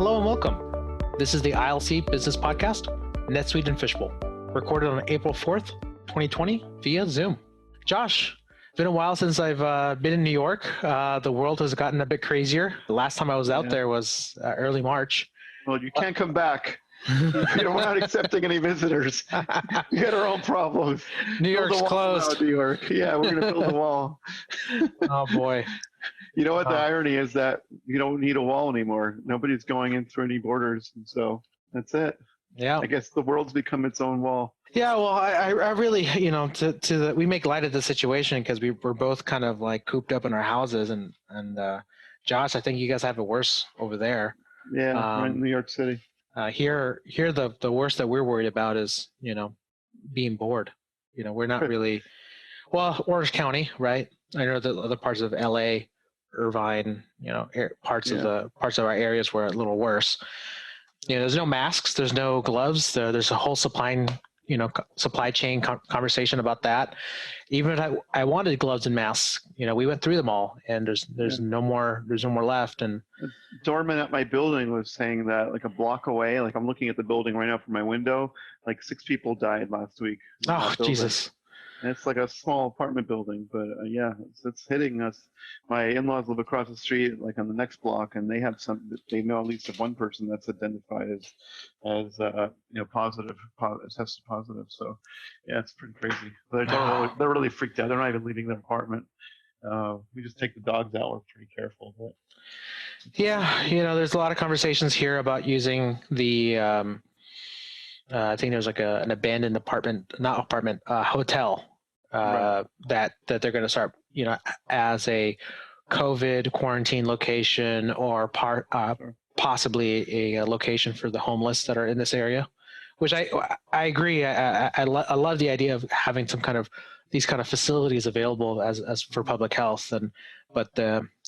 Hello and welcome. This is the ILC Business Podcast, NetSuite and Fishbowl, recorded on April 4th, 2020 via Zoom. Josh, it's been a while since I've been in New York. The world has gotten a bit crazier. The last time I was out there was early March. Well, you can't come back. We're not accepting any visitors. We got our own problems. New York's closed. New York. Yeah, we're going to build a wall. Oh, boy. You know what the irony is that you don't need a wall anymore. Nobody's going in through any borders. And so that's it. Yeah. I guess the world's become its own wall. Yeah, well, I really, we make light of the situation because we're both kind of like cooped up in our houses. And Josh, I think you guys have it worse over there. Yeah, right in New York City. Here, the worst that we're worried about is, being bored. We're not really, well, Orange County, right? I know the other parts of LA, Irvine, parts of our areas were a little worse. There's no masks, there's no gloves. There's a whole supply chain conversation about that. Even if I wanted gloves and masks, we went through them all, and there's no more left. And the doorman at my building was saying that like a block away, like I'm looking at the building right now from my window, like 6 people died last week. Oh, Jesus. And it's like a small apartment building, but it's hitting us. My in-laws live across the street, like on the next block, and they know at least of one person that's identified as positive, tested positive. So, yeah, it's pretty crazy. But they're really freaked out. They're not even leaving their apartment. We just take the dogs out. We're pretty careful. But yeah, there's a lot of conversations here about using the. I think there's like an abandoned hotel. Right. That they're going to start, as a COVID quarantine location or possibly a location for the homeless that are in this area, which I agree. I love the idea of having some kind of these kind of facilities available as for public health. But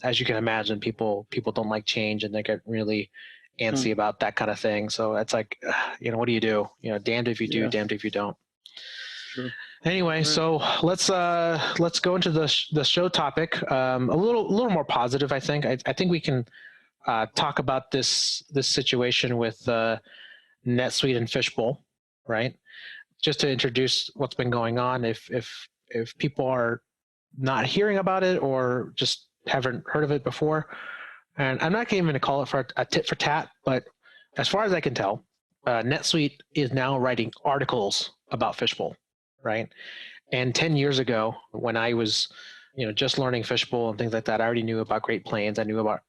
as you can imagine, people don't like change, and they get really antsy about that kind of thing. So it's like, what do you do? Damned if you do, damned if you don't. Sure. Anyway, so let's go into the show topic. A little more positive, I think. I think we can talk about this situation with NetSuite and Fishbowl, right? Just to introduce what's been going on. If people are not hearing about it or just haven't heard of it before, and I'm not even going to call it for a tit for tat, but as far as I can tell, NetSuite is now writing articles about Fishbowl. Right. And 10 years ago, when I was, just learning Fishbowl and things like that, I already knew about Great Plains. I knew about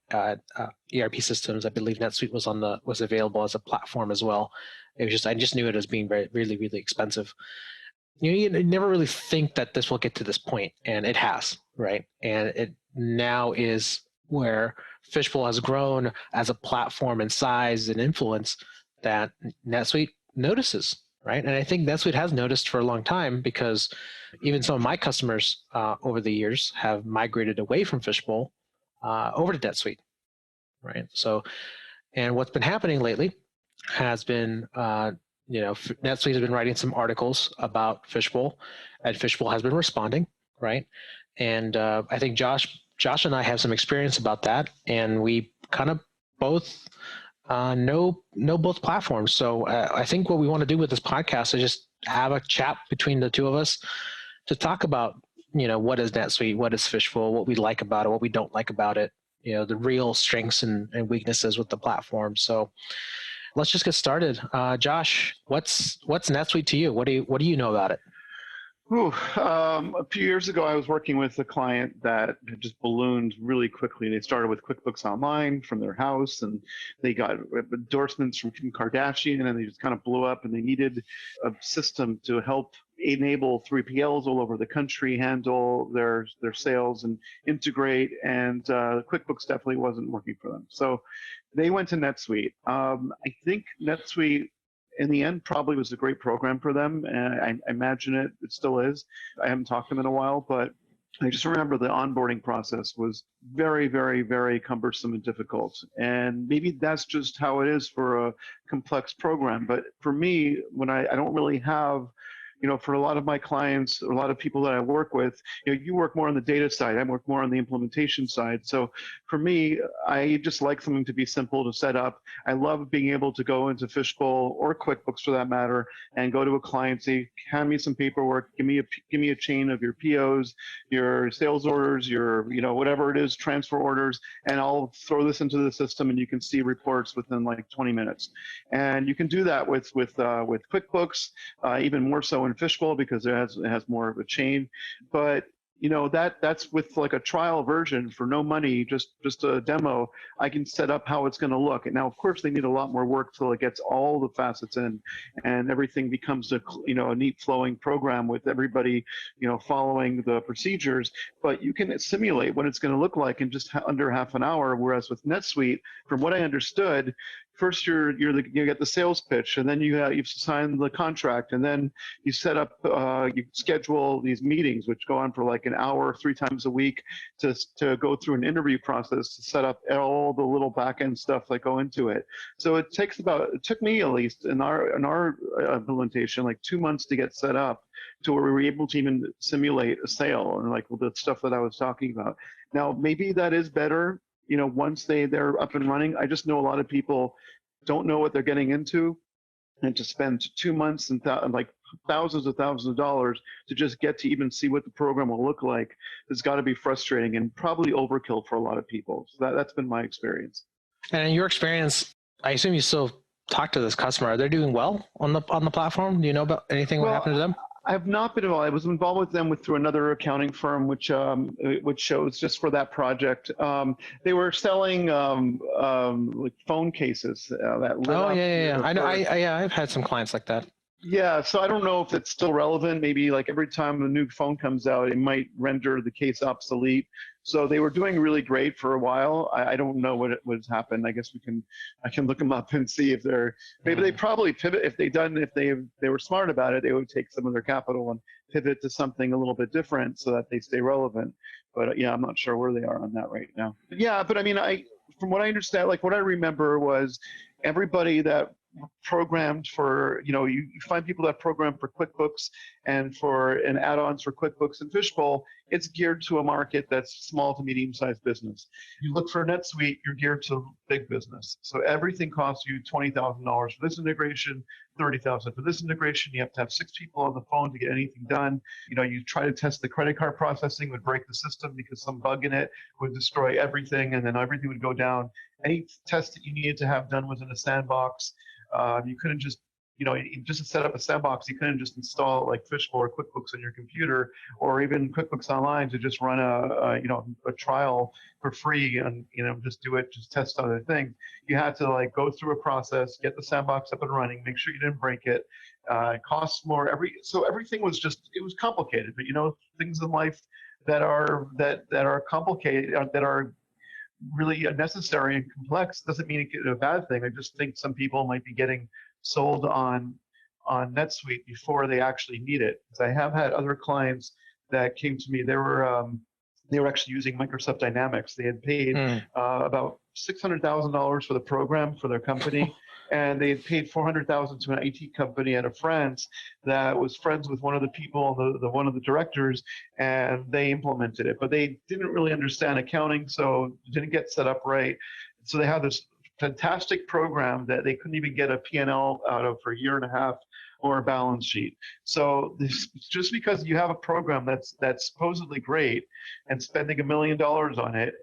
ERP systems. I believe NetSuite was available as a platform as well. I just knew it as being very, really, really expensive. You never really think that this will get to this point, and it has, right? And it now is where Fishbowl has grown as a platform in size and influence that NetSuite notices. Right. And I think NetSuite has noticed for a long time, because even some of my customers over the years have migrated away from Fishbowl over to NetSuite. Right. So, and what's been happening lately has been, NetSuite has been writing some articles about Fishbowl, and Fishbowl has been responding. Right. And I think Josh and I have some experience about that, and we kind of both know both platforms. So I think what we want to do with this podcast is just have a chat between the two of us to talk about, what is NetSuite, what is Fishbowl, what we like about it, what we don't like about it, the real strengths and weaknesses with the platform. So let's just get started. Josh, what's NetSuite to you? What do you know about it? A few years ago, I was working with a client that had just ballooned really quickly. They started with QuickBooks Online from their house, and they got endorsements from Kim Kardashian, and they just kind of blew up, and they needed a system to help enable 3PLs all over the country handle their sales and integrate, and QuickBooks definitely wasn't working for them. So they went to NetSuite. I think NetSuite, in the end, probably was a great program for them, and I imagine it still is. I haven't talked to them in a while, but I just remember the onboarding process was very, very, very cumbersome and difficult. And maybe that's just how it is for a complex program. But for me, when I don't really have for a lot of my clients, a lot of people that I work with, you work more on the data side. I work more on the implementation side. So for me, I just like something to be simple to set up. I love being able to go into Fishbowl or QuickBooks for that matter and go to a client, say, hand me some paperwork, give me a chain of your POs, your sales orders, your whatever it is, transfer orders, and I'll throw this into the system and you can see reports within like 20 minutes. And you can do that with QuickBooks, even more so in Fishbowl because it has more of a chain. But that's with like a trial version for no money, just a demo. I can set up how it's going to look. And now, of course, they need a lot more work till it gets all the facets in, and everything becomes a neat flowing program with everybody following the procedures. But you can simulate what it's going to look like in just under half an hour. Whereas with NetSuite, from what I understood, first you get the sales pitch, and then you sign the contract, and then you set up, you schedule these meetings, which go on for like an hour, 3 times a week, to go through an interview process to set up all the little back end stuff that go into it. So it took me at least in our implementation like 2 months to get set up to where we were able to even simulate a sale and like the stuff that I was talking about. Now maybe that is better. Once they're up and running. I just know a lot of people don't know what they're getting into, and to spend 2 months and like thousands of dollars to just get to even see what the program will look like has got to be frustrating and probably overkill for a lot of people. So that's been my experience. And in your experience, I assume you still talk to this customer. Are they doing well on the platform? Do you know about anything what happened to them? I have not been involved. I was involved with them through another accounting firm, which shows just for that project. They were selling like phone cases that lit up. Yeah. I know. I've had some clients like that. Yeah, so I don't know if it's still relevant. Maybe like every time a new phone comes out, it might render the case obsolete. So they were doing really great for a while. I don't know what's happened. I guess I can look them up and see if maybe they probably pivot. If they were smart about it, they would take some of their capital and pivot to something a little bit different so that they stay relevant. But yeah, I'm not sure where they are on that right now. Yeah, but I mean, from what I understand, like what I remember was everybody that programmed for, you find people that program for QuickBooks and add-ons for QuickBooks and Fishbowl, it's geared to a market that's small to medium-sized business. You look for NetSuite, you're geared to big business. So everything costs you $20,000 for this integration, $30,000 for this integration. You have to have 6 people on the phone to get anything done. You try to test the credit card processing, would break the system because some bug in it would destroy everything, and then everything would go down. Any test that you needed to have done was in a sandbox. You couldn't just, just to set up a sandbox, you couldn't just install like Fishbowl or QuickBooks on your computer, or even QuickBooks Online to just run a trial for free and just test other things. You had to like go through a process, get the sandbox up and running, make sure you didn't break it. It costs more. So everything was it was complicated. But things in life that are complicated, that are really unnecessary and complex, doesn't mean it's a bad thing. I just think some people might be getting sold on NetSuite before they actually need it. Because I have had other clients that came to me. They were actually using Microsoft Dynamics. They had paid about $600,000 for the program for their company, and they had paid $400,000 to an IT company out of France that was friends with one of the people, one of the directors, and they implemented it. But they didn't really understand accounting, so it didn't get set up right. So they had this fantastic program that they couldn't even get a P&L out of for a year and a half or a balance sheet. So just because you have a program that's supposedly great and spending $1 million on it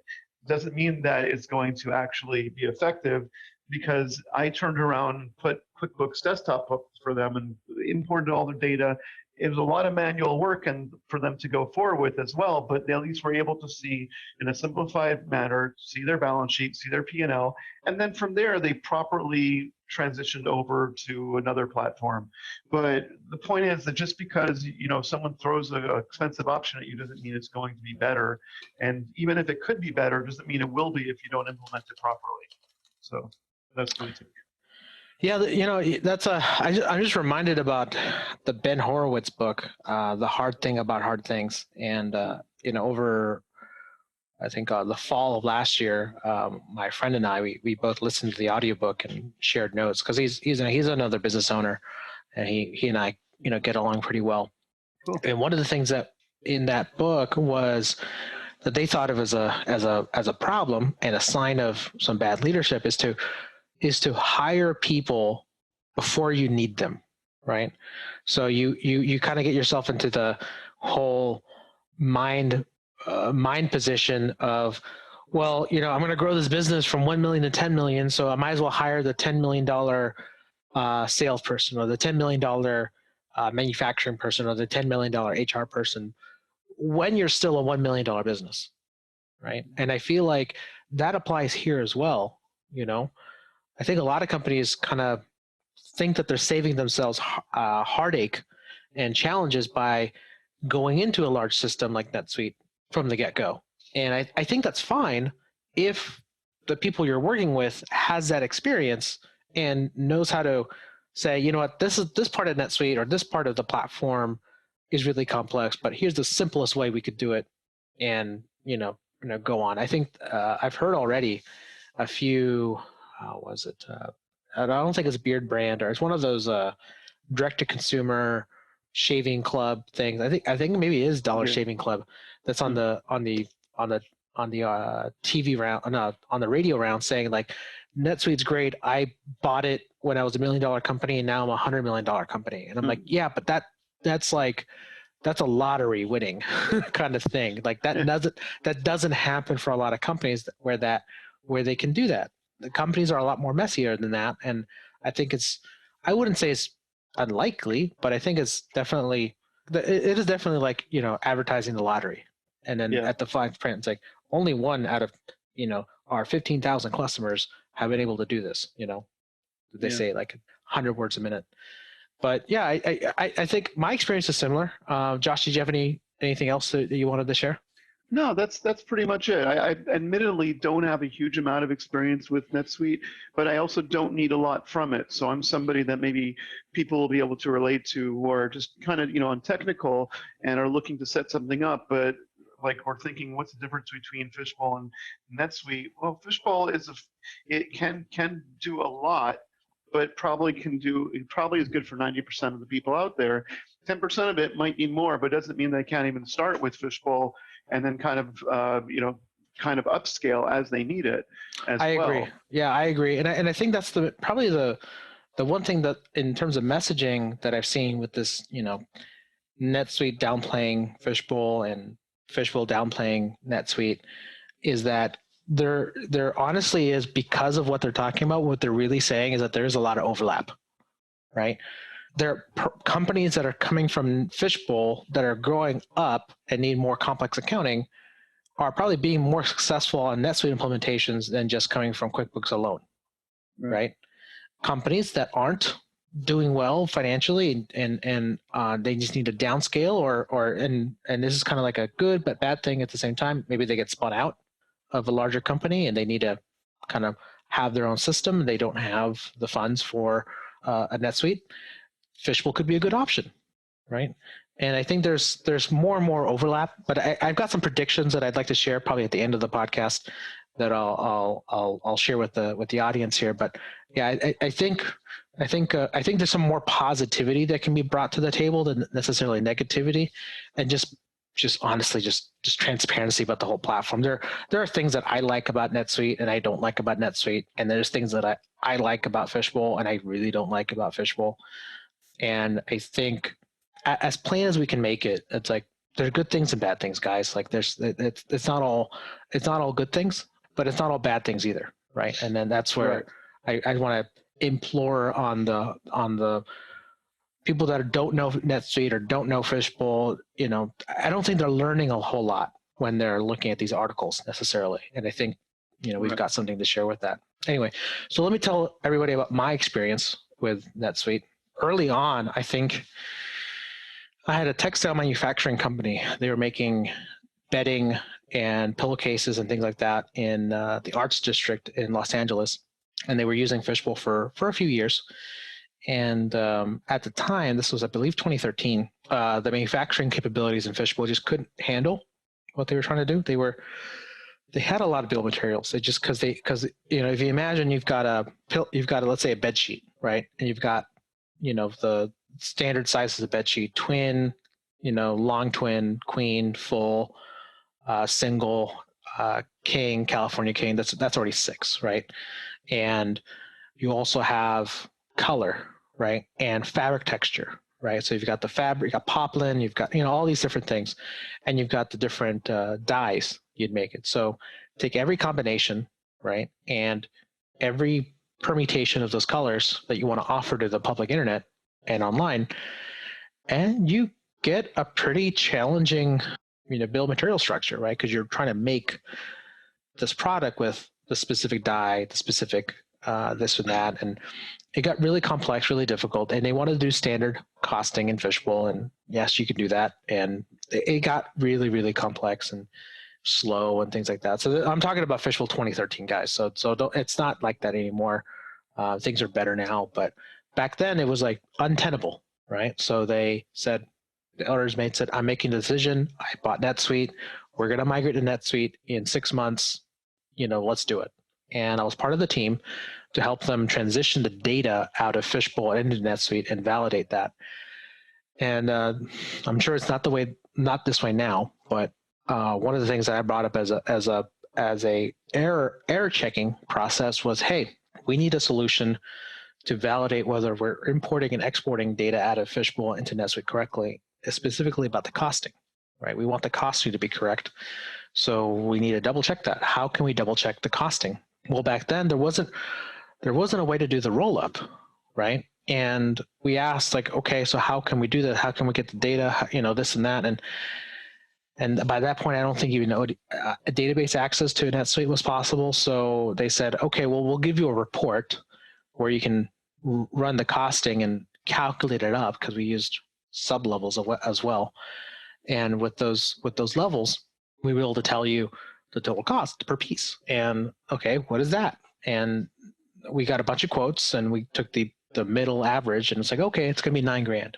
doesn't mean that it's going to actually be effective, because I turned around and put QuickBooks Desktop up for them and imported all their data. It was a lot of manual work and for them to go forward with as well, but they at least were able to see in a simplified manner, see their balance sheet, see their P&L, and then from there they properly transitioned over to another platform. But the point is that just because someone throws an expensive option at you doesn't mean it's going to be better, and even if it could be better, doesn't mean it will be if you don't implement it properly. So that's my take. Yeah, that's I'm just reminded about the Ben Horowitz book, The Hard Thing About Hard Things, and over I think the fall of last year, my friend and I we both listened to the audiobook and shared notes, because he's another business owner, and he and I get along pretty well. Cool. And one of the things that in that book was that they thought of as a problem and a sign of some bad leadership is to hire people before you need them, right? So you kind of get yourself into the whole mind position of, well, I'm going to grow this business from 1 million to 10 million, so I might as well hire the $10 million salesperson or the $10 million manufacturing person or the $10 million HR person when you're still a $1 million business, right? And I feel like that applies here as well. I think a lot of companies kind of think that they're saving themselves heartache and challenges by going into a large system like NetSuite from the get-go. And I think that's fine if the people you're working with has that experience and knows how to say, you know what, this part of NetSuite or this part of the platform is really complex, but here's the simplest way we could do it, and go on. I think I've heard already a few. How was it? I don't think it's Beard Brand, or it's one of those direct-to-consumer shaving club things. I think maybe it is Dollar Shaving Club. That's on the TV round, no, on the radio round, saying like, NetSuite's great. I bought it when I was $1 million company, and now I'm $100 million company. And I'm like, yeah, but that's a lottery winning kind of thing. Like that doesn't happen for a lot of companies where they can do that. The companies are a lot more messier than that. And I think I wouldn't say it's unlikely, but I think it is definitely like, advertising the lottery. And then at the fine print, it's like only one out of, our 15,000 customers have been able to do this, they say like 100 words a minute. But yeah, I think my experience is similar. Josh, did you have anything else that you wanted to share? No, that's pretty much it. I admittedly don't have a huge amount of experience with NetSuite, but I also don't need a lot from it. So I'm somebody that maybe people will be able to relate to, who are just kind of, untechnical and are looking to set something up, but like we're thinking, what's the difference between Fishbowl and NetSuite? Well, Fishbowl it can do a lot, but it probably is good for 90% of the people out there. 10% of it might need more, but doesn't mean they can't even start with Fishbowl and then kind of upscale as they need it as well. I agree. Yeah, I agree. And I think that's probably the one thing that in terms of messaging that I've seen with this, NetSuite downplaying Fishbowl and Fishbowl downplaying NetSuite is that there honestly is, because of what they're talking about, what they're really saying is that there's a lot of overlap, right? There are companies that are coming from Fishbowl that are growing up and need more complex accounting are probably being more successful on NetSuite implementations than just coming from QuickBooks alone, right? Companies that aren't doing well financially and they just need to downscale and this is kind of like a good but bad thing at the same time. Maybe they get spun out of a larger company and they need to kind of have their own system. They don't have the funds for a NetSuite. Fishbowl could be a good option, right? And I think there's more and more overlap, but I've got some predictions that I'd like to share probably at the end of the podcast that I'll share with the audience here. But yeah, I think there's some more positivity that can be brought to the table than necessarily negativity, and just honestly just transparency about the whole platform. There are things that I like about NetSuite and I don't like about NetSuite, and there's things that I like about Fishbowl and I really don't like about Fishbowl. And I think as plain as we can make it, it's like there's good things and bad things, guys. Like it's not all good things, but it's not all bad things either, right? And then that's where I want to implore on the people that don't know NetSuite or don't know Fishbowl. I don't think they're learning a whole lot when they're looking at these articles necessarily. And I think we've got something to share with that. Anyway, so let me tell everybody about my experience with NetSuite. Early on, I think I had a textile manufacturing company. They were making bedding and pillowcases and things like that in the Arts District in Los Angeles. And they were using Fishbowl for a few years. And at the time, this was, I believe, 2013, the manufacturing capabilities in Fishbowl just couldn't handle what they were trying to do. They had a lot of bill of materials. They just because if you imagine you've got let's say a bed sheet, right? And you've got the standard sizes of bed sheet: twin, long twin, queen, full, single, king, California king. That's already 6, right? And you also have color, right? And fabric texture, right? So you've got the fabric, you got poplin, you've got, all these different things, and you've got the different dyes you'd make it. So take every combination, right? And every permutation of those colors that you want to offer to the public internet and online, and you get a pretty challenging, bill of material structure, right? Because you're trying to make this product with the specific dye, the specific this and that, and it got really complex, really difficult. And they wanted to do standard costing in Fishbowl, and yes, you could do that. And it got really, really complex and slow and things like that. So I'm talking about Fishbowl 2013, guys. So it's not like that anymore. Things are better now, but back then it was like untenable, right? So they said, the owner's mate said, I'm making a decision. I bought NetSuite. We're going to migrate to NetSuite in 6 months. Let's do it. And I was part of the team to help them transition the data out of Fishbowl into NetSuite and validate that. And I'm sure it's not this way now, but one of the things that I brought up as a error checking process was, hey, we need a solution to validate whether we're importing and exporting data out of Fishbowl into NetSuite correctly, specifically about the costing, right? We want the costing to be correct. So we need to double check that. How can we double check the costing? Well, back then there wasn't a way to do the roll up, right? And we asked, like, okay, so how can we do that? How can we get the data? This and that, and by that point, I don't think even a database access to NetSuite was possible. So they said, okay, well, we'll give you a report where you can run the costing and calculate it up, because we used sub levels as well. And with those levels, we were able to tell you the total cost per piece. And okay, what is that? And we got a bunch of quotes, and we took the middle average, and it's like, okay, it's going to be $9,000.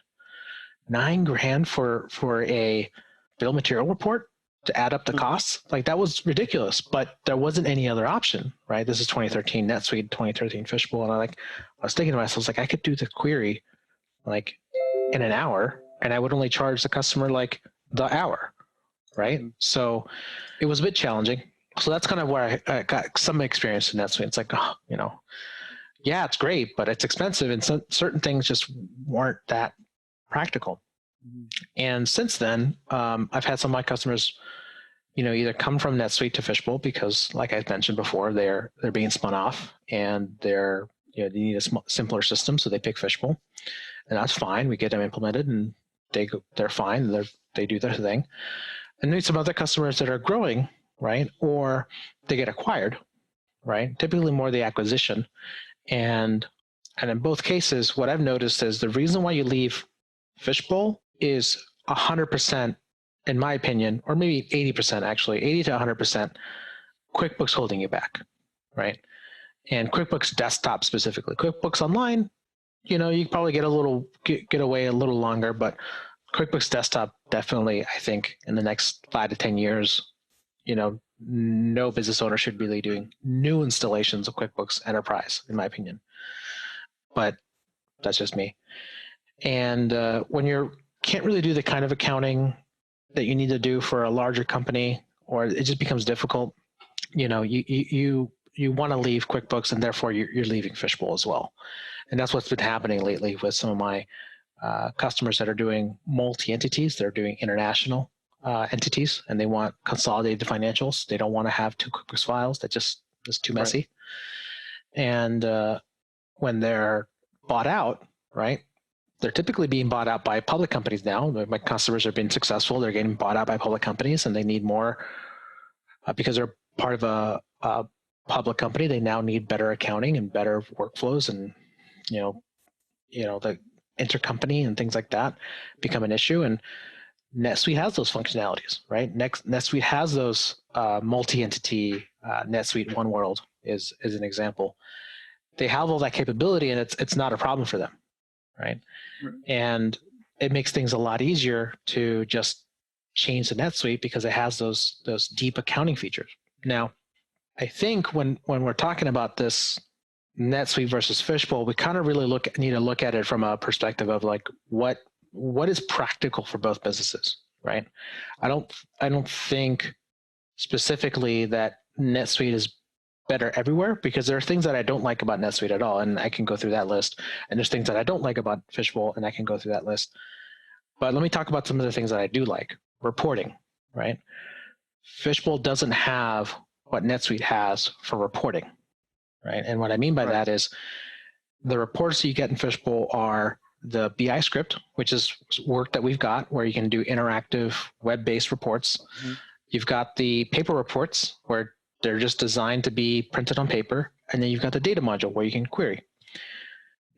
$9,000 for a bill of material report to add up the costs? Like, that was ridiculous, but there wasn't any other option, right? This is 2013 NetSuite, 2013 Fishbowl. And I was thinking to myself, like, I could do the query like in an hour, and I would only charge the customer like the hour, right? So it was a bit challenging. So that's kind of where I got some experience in NetSuite. It's like, yeah, it's great, but it's expensive, and certain things just weren't that practical. And since then, I've had some of my customers, either come from NetSuite to Fishbowl because, like I mentioned before, they're being spun off, and they need a simpler system, so they pick Fishbowl, and that's fine. We get them implemented, and they're fine. They do their thing. And then some other customers that are growing, right, or they get acquired, right? Typically more the acquisition, and in both cases, what I've noticed is the reason why you leave Fishbowl is 100%, in my opinion, or maybe 80% actually, 80 to 100%, QuickBooks holding you back, right? And QuickBooks Desktop specifically. QuickBooks Online, you can probably get away a little longer, but QuickBooks Desktop definitely, I think, in the next 5 to 10 years, no business owner should be really doing new installations of QuickBooks Enterprise, in my opinion. But that's just me. And when you can't really do the kind of accounting that you need to do for a larger company, or it just becomes difficult, you want to leave QuickBooks, and therefore you're leaving Fishbowl as well. And that's what's been happening lately with some of my customers that are doing multi-entities. They're doing international entities, and they want consolidated financials. They don't want to have 2 QuickBooks files. That just is too messy. Right. And when they're bought out, right, they're typically being bought out by public companies now. My customers are being successful. They're getting bought out by public companies, and they need more because they're part of a public company. They now need better accounting and better workflows, and the intercompany and things like that become an issue. And NetSuite has those functionalities, right? NetSuite has those multi-entity. NetSuite One World is an example. They have all that capability, and it's not a problem for them, right? And it makes things a lot easier to just change the NetSuite because it has those deep accounting features. Now, I think when we're talking about this NetSuite versus Fishbowl, we kind of really need to look at it from a perspective of like what is practical for both businesses, right? I don't think specifically that NetSuite is better everywhere, because there are things that I don't like about NetSuite at all, and I can go through that list. And there's things that I don't like about Fishbowl, and I can go through that list. But let me talk about some of the things that I do like. Reporting, right? Fishbowl doesn't have what NetSuite has for reporting, right? And what I mean by that is the reports that you get in Fishbowl are the BI script, which is work that we've got where you can do interactive web-based reports. Mm-hmm. You've got the paper reports where they're just designed to be printed on paper. And then you've got the data module where you can query.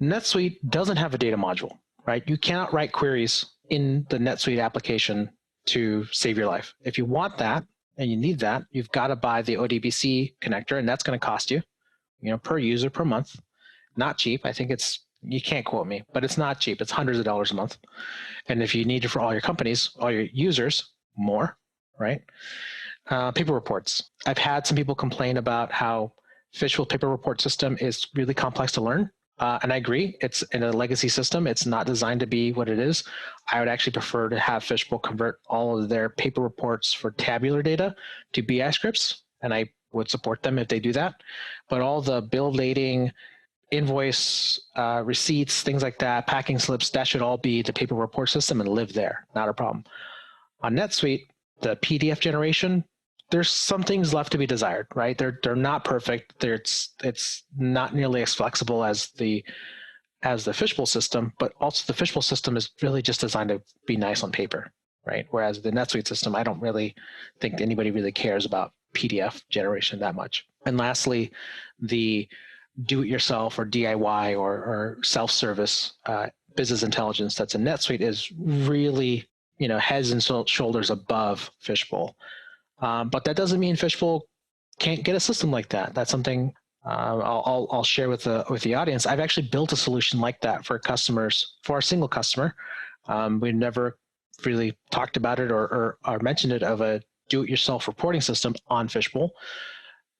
NetSuite doesn't have a data module, right? You cannot write queries in the NetSuite application to save your life. If you want that and you need that, you've got to buy the ODBC connector, and that's going to cost you, per user per month. Not cheap. I think you can't quote me, but it's not cheap. It's hundreds of dollars a month. And if you need it for all your companies, all your users, more, right? Paper reports. I've had some people complain about how Fishbowl paper report system is really complex to learn. And I agree. It's in a legacy system. It's not designed to be what it is. I would actually prefer to have Fishbowl convert all of their paper reports for tabular data to BI scripts. And I would support them if they do that. But all the bill of lading, invoice, receipts, things like that, packing slips, that should all be the paper report system and live there. Not a problem. On NetSuite, the PDF generation, there's some things left to be desired, right? They're not perfect. It's not nearly as flexible as the Fishbowl system, but also the Fishbowl system is really just designed to be nice on paper, right? Whereas the NetSuite system, I don't really think anybody really cares about PDF generation that much. And lastly, the do-it-yourself or DIY or self-service business intelligence that's in NetSuite is really, heads and shoulders above Fishbowl. But that doesn't mean Fishbowl can't get a system like that. That's something I'll share with the audience. I've actually built a solution like that for customers, for a single customer. We never really talked about it or mentioned it, of a do-it-yourself reporting system on Fishbowl.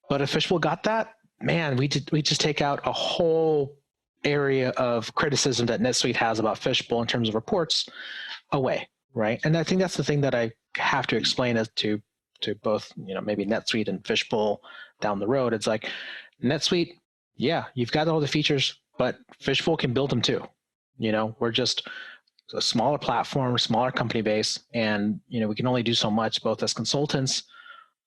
But if Fishbowl got that, man, we just take out a whole area of criticism that NetSuite has about Fishbowl in terms of reports away, right? And I think that's the thing that I have to explain as to both, maybe NetSuite and Fishbowl down the road. It's like NetSuite, yeah, you've got all the features, but Fishbowl can build them too. We're just a smaller platform, smaller company base, and we can only do so much, both as consultants,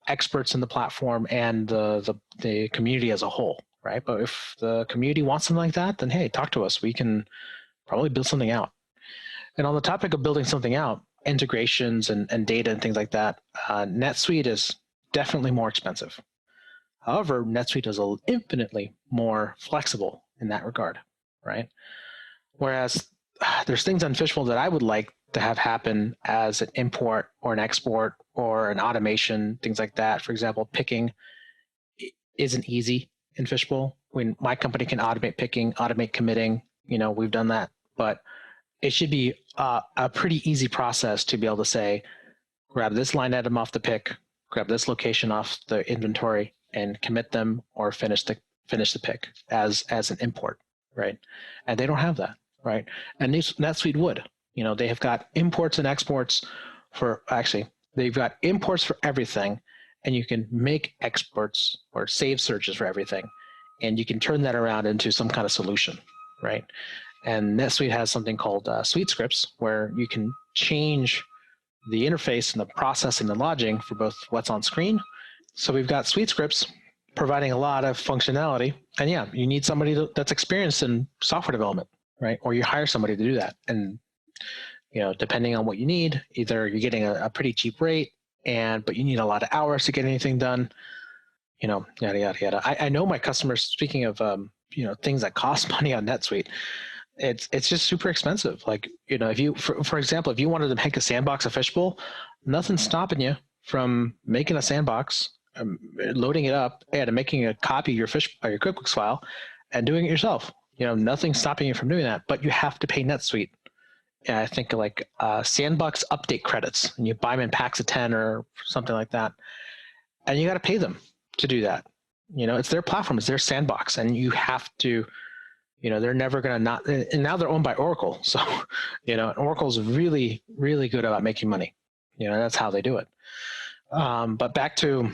experts in the platform, and the community as a whole, right? But if the community wants something like that, then hey, talk to us. We can probably build something out. And on the topic of building something out, integrations and data and things like that, NetSuite is definitely more expensive. However, NetSuite is infinitely more flexible in that regard, right? Whereas there's things on Fishbowl that I would like to have happen as an import or an export or an automation, things like that. For example, picking isn't easy in Fishbowl. When my company can automate picking, automate committing, we've done that, but it should be a pretty easy process to be able to say, grab this line item off the pick, grab this location off the inventory, and commit them or finish the pick as an import, right? And they don't have that, right? And NetSuite would. They have got imports and exports they've got imports for everything, and you can make exports or save searches for everything, and you can turn that around into some kind of solution, right? And NetSuite has something called Suite Scripts, where you can change the interface and the processing and lodging for both what's on screen. So we've got Suite Scripts providing a lot of functionality. And yeah, you need somebody that's experienced in software development, right? Or you hire somebody to do that. And depending on what you need, either you're getting a pretty cheap rate, but you need a lot of hours to get anything done, yada, yada, yada. I know my customers, speaking of, things that cost money on NetSuite, it's just super expensive. Like, if you, for example, if you wanted to make a sandbox of Fishbowl, nothing's stopping you from making a sandbox, loading it up, and making a copy of your QuickBooks file and doing it yourself. Nothing's stopping you from doing that, but you have to pay NetSuite. And I think like sandbox update credits, and you buy them in packs of 10 or something like that. And you got to pay them to do that. It's their platform, it's their sandbox, and you have to, they're never going to not, and now they're owned by Oracle. So, Oracle's really, really good about making money. That's how they do it. But back to,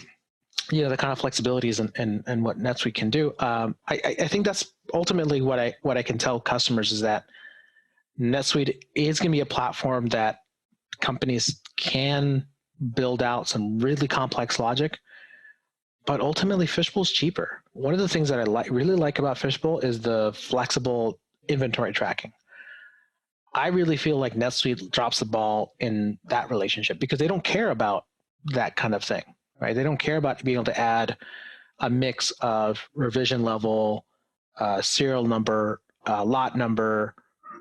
the kind of flexibilities and what NetSuite can do. I think that's ultimately what I can tell customers is that NetSuite is going to be a platform that companies can build out some really complex logic, but ultimately Fishbowl is cheaper. One of the things that I really like about Fishbowl is the flexible inventory tracking. I really feel like NetSuite drops the ball in that relationship because they don't care about that kind of thing, right? They don't care about being able to add a mix of revision level, serial number, lot number,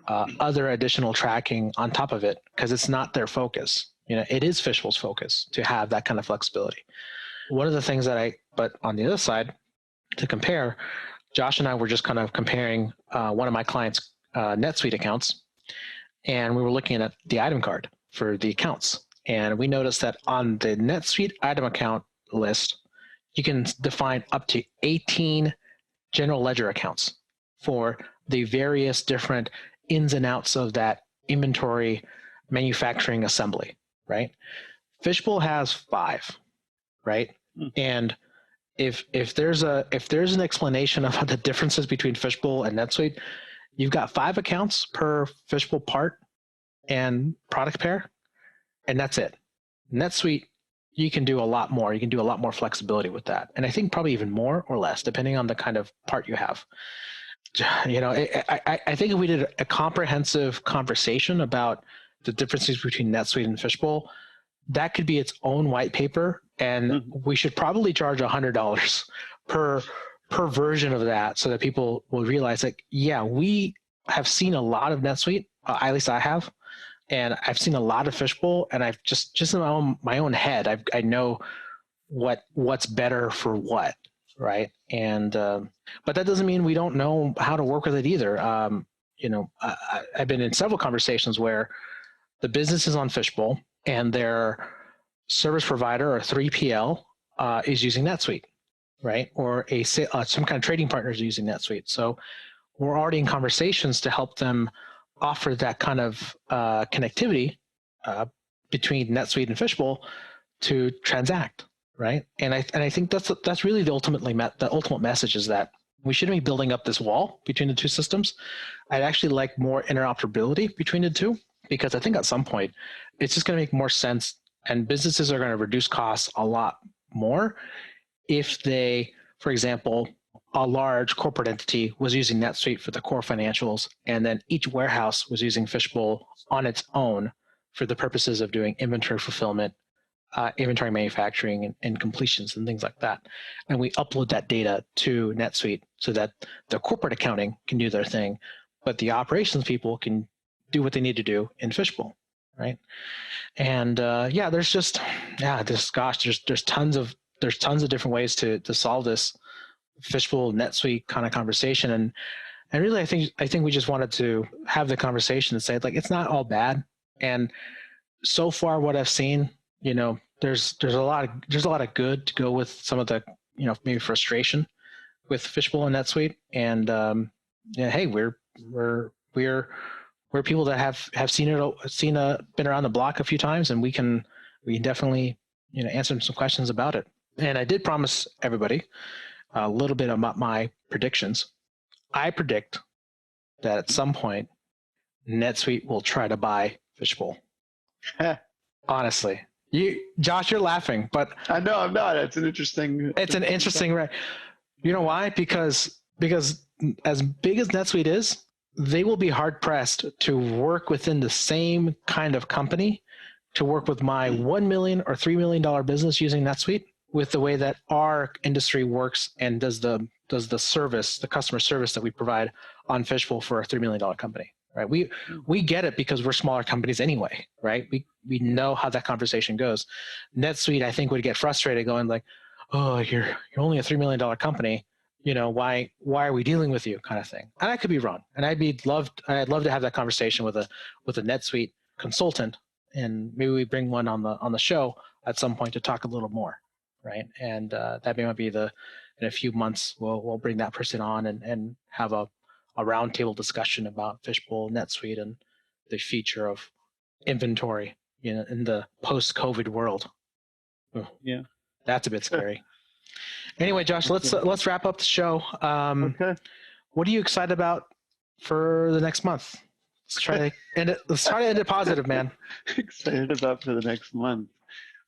other additional tracking on top of it, because it's not their focus. It is Fishbowl's focus to have that kind of flexibility. One of the things but on the other side, to compare, Josh and I were just kind of comparing one of my clients' NetSuite accounts, and we were looking at the item card for the accounts. And we noticed that on the NetSuite item account list, you can define up to 18 general ledger accounts for the various different ins and outs of that inventory manufacturing assembly, right? Fishbowl has 5, right? And if there's an explanation of the differences between Fishbowl and NetSuite, you've got 5 accounts per Fishbowl part and product pair, and that's it. NetSuite, you can do a lot more. You can do a lot more flexibility with that, and I think probably even more or less, depending on the kind of part you have. I think if we did a comprehensive conversation about the differences between NetSuite and Fishbowl, that could be its own white paper, and we should probably charge $100 per version of that, so that people will realize that, yeah, we have seen a lot of NetSuite, at least I have, and I've seen a lot of Fishbowl, and I've just in my own head, I know what's better for what, right? And but that doesn't mean we don't know how to work with it either. I've been in several conversations where the business is on Fishbowl and their service provider or 3PL is using NetSuite, right? Or some kind of trading partner is using NetSuite. So we're already in conversations to help them offer that kind of connectivity between NetSuite and Fishbowl to transact, right? And I think that's really the ultimate message is that we shouldn't be building up this wall between the two systems. I'd actually like more interoperability between the two, because I think at some point it's just going to make more sense, and businesses are going to reduce costs a lot more if they, for example, a large corporate entity was using NetSuite for the core financials, and then each warehouse was using Fishbowl on its own for the purposes of doing inventory fulfillment, inventory manufacturing, and completions and things like that. And we upload that data to NetSuite so that the corporate accounting can do their thing, but the operations people can do what they need to do in Fishbowl, right? And there's tons of different ways to solve this Fishbowl NetSuite kind of conversation. And really, I think we just wanted to have the conversation and say, like, it's not all bad. And so far, what I've seen, there's a lot of good to go with some of the, maybe frustration with Fishbowl and NetSuite. And hey, we're people that have been around the block a few times, and we can definitely answer some questions about it. And I did promise everybody a little bit about my predictions. I predict that at some point NetSuite will try to buy Fishbowl. Honestly, Josh, you're laughing, but no, I'm not. It's an interesting. Right? You know why? Because as big as NetSuite is, they will be hard pressed to work within the same kind of company to work with my $1 million or $3 million business using NetSuite with the way that our industry works and does the service, the customer service that we provide on Fishbowl for a $3 million company, right? We get it because we're smaller companies anyway, right? We know how that conversation goes. NetSuite, I think, would get frustrated going like, oh, you're only a $3 million company. Why are we dealing with you, kind of thing. And I could be wrong. And I'd love to have that conversation with a NetSuite consultant, and maybe we bring one on the show at some point to talk a little more, right? And that might be the in a few months, we'll bring that person on and have a roundtable discussion about Fishbowl, NetSuite, and the future of inventory, in the post-COVID world. Ugh, Yeah. that's a bit scary. Anyway, Josh, let's wrap up the show. Okay. What are you excited about for the next month? Let's try to end it positive, man. Excited about for the next month.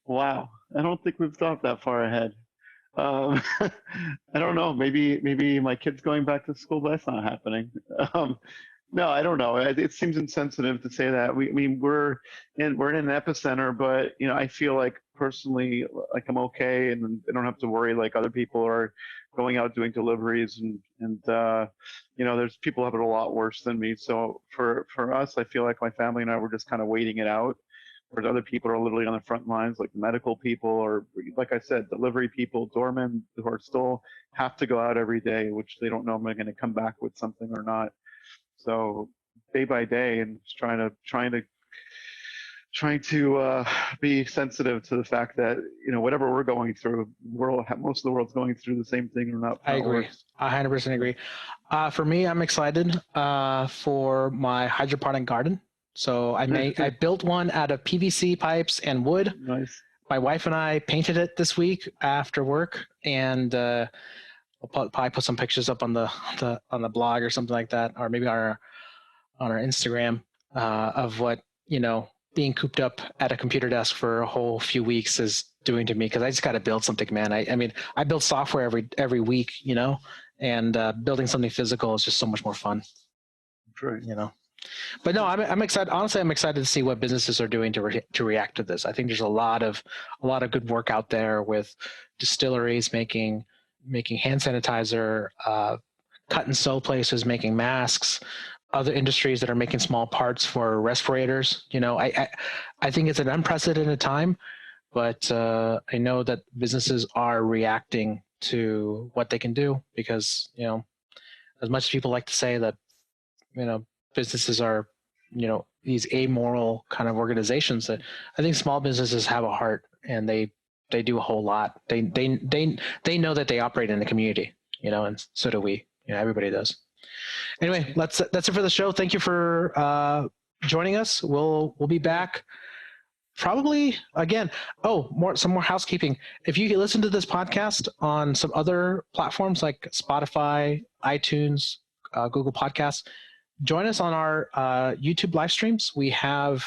Wow. I don't think we've thought that far ahead. I don't know. Maybe my kid's going back to school, but that's not happening. No, I don't know. It seems insensitive to say that. We're in an epicenter, but I feel like personally, like I'm okay, and I don't have to worry like other people are going out doing deliveries, and there's people have it a lot worse than me. So for us, I feel like my family and I were just kind of waiting it out. Whereas other people are literally on the front lines, like medical people, or like I said, delivery people, doormen who are still have to go out every day, which they don't know if they're going to come back with something or not. So day by day, and just trying to be sensitive to the fact that whatever we're going through, most of the world's going through the same thing or not. I agree. I 100% agree. For me, I'm excited for my hydroponic garden. So I built one out of PVC pipes and wood. Nice. My wife and I painted it this week after work, and I'll probably put some pictures up on the blog or something like that, or maybe on our Instagram of what being cooped up at a computer desk for a whole few weeks is doing to me, because I just got to build something, man. I build software every week, and building something physical is just so much more fun. Right. But no, I'm excited. Honestly, I'm excited to see what businesses are doing to react to this. I think there's a lot of good work out there with distilleries making hand sanitizer, cut and sew places making masks, other industries that are making small parts for respirators. I think it's an unprecedented time, but I know that businesses are reacting to what they can do, because as much as people like to say that businesses are these amoral kind of organizations, that I think small businesses have a heart, and they do a whole lot. They know that they operate in the community, and so do we. Everybody does. Anyway, that's it for the show. Thank you for joining us. We'll be back probably again. Some more housekeeping. If you listen to this podcast on some other platforms like Spotify, iTunes, Google Podcasts, join us on our YouTube live streams. We have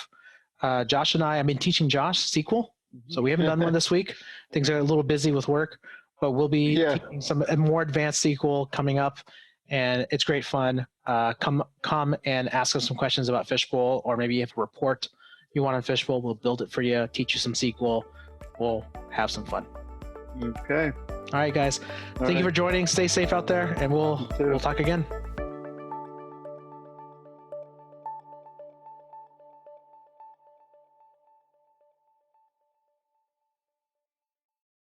Josh and I've been teaching Josh SQL, so we haven't done one this week. Things are a little busy with work, but we'll be teaching some more advanced SQL coming up, and it's great fun. Come and ask us some questions about Fishbowl, or maybe you have a report you want on Fishbowl. We'll build it for you, teach you some SQL. We'll have some fun. Okay. All right, guys. Thank you for joining. Stay safe out there, and we'll talk again.